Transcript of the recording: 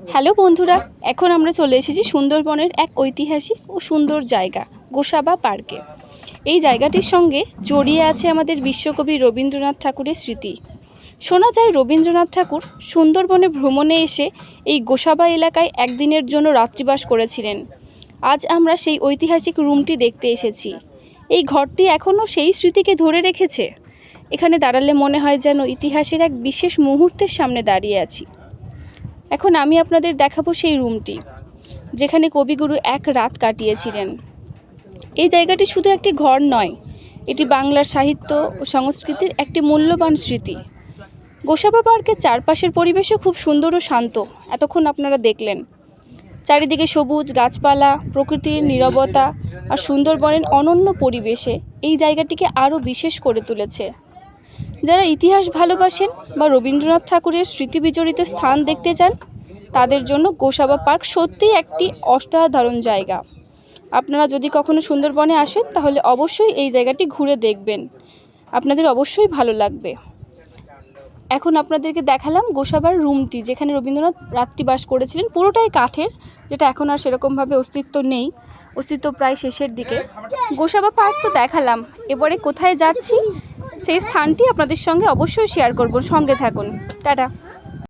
Hello বন্ধুরা, এখন আমরা চলে এসেছি সুন্দরবনের এক ঐতিহাসিক ও সুন্দর জায়গা গোসাবা পার্কে। এই জায়গাটির সঙ্গে জড়িয়ে আছে আমাদের বিশ্বকবি রবীন্দ্রনাথ ঠাকুরের স্মৃতি। শোনা যায় রবীন্দ্রনাথ ঠাকুর সুন্দরবনে ভ্রমণে এসে এই গোসাবা এলাকায় একদিনের জন্য রাত্রিবাস করেছিলেন। আজ আমরা সেই ঐতিহাসিক রুমটি দেখতে এসেছি। এই ঘরটি এখনও সেই স্মৃতিকে ধরে রেখেছে। এখানে দাঁড়ালে মনে হয় যেন ইতিহাসের এক বিশেষ মুহূর্তের সামনে দাঁড়িয়ে আছি। এখন আমি আপনাদের দেখাবো সেই রুমটি, যেখানে কবিগুরু এক রাত কাটিয়েছিলেন। এই জায়গাটি শুধু একটি ঘর নয়, এটি বাংলার সাহিত্য ও সংস্কৃতির একটি মূল্যবান স্মৃতি। গোসাবা পার্কের চারপাশের পরিবেশও খুব সুন্দর ও শান্ত। এতক্ষণ আপনারা দেখলেন চারিদিকে সবুজ গাছপালা, প্রকৃতির নীরবতা আর সুন্দরবনের অনন্য পরিবেশে এই জায়গাটিকে আরও বিশেষ করে তুলেছে। যারা ইতিহাস ভালোবাসেন বা রবীন্দ্রনাথ ঠাকুরের স্মৃতি বিজড়িত স্থান দেখতে চান, তাদের জন্য গোসাবা পার্ক সত্যিই একটি অসাধারণ জায়গা। আপনারা যদি কখনো সুন্দরবনে আসেন তাহলে অবশ্যই এই জায়গাটি ঘুরে দেখবেন, আপনাদের অবশ্যই ভালো লাগবে। এখন আপনাদেরকে দেখালাম গোসাবার রুমটি, যেখানে রবীন্দ্রনাথ রাত্রিবাস করেছিলেন। পুরোটাই কাঠের, যেটা এখন আর সেরকমভাবে অস্তিত্ব নেই, অস্তিত্ব প্রায় শেষের দিকে। গোসাবা পার্ক তো দেখালাম, এবারে কোথায় যাচ্ছি সেই স্থানটি আপনাদের সঙ্গে অবশ্যই শেয়ার করব। সঙ্গে থাকুন। টাটা।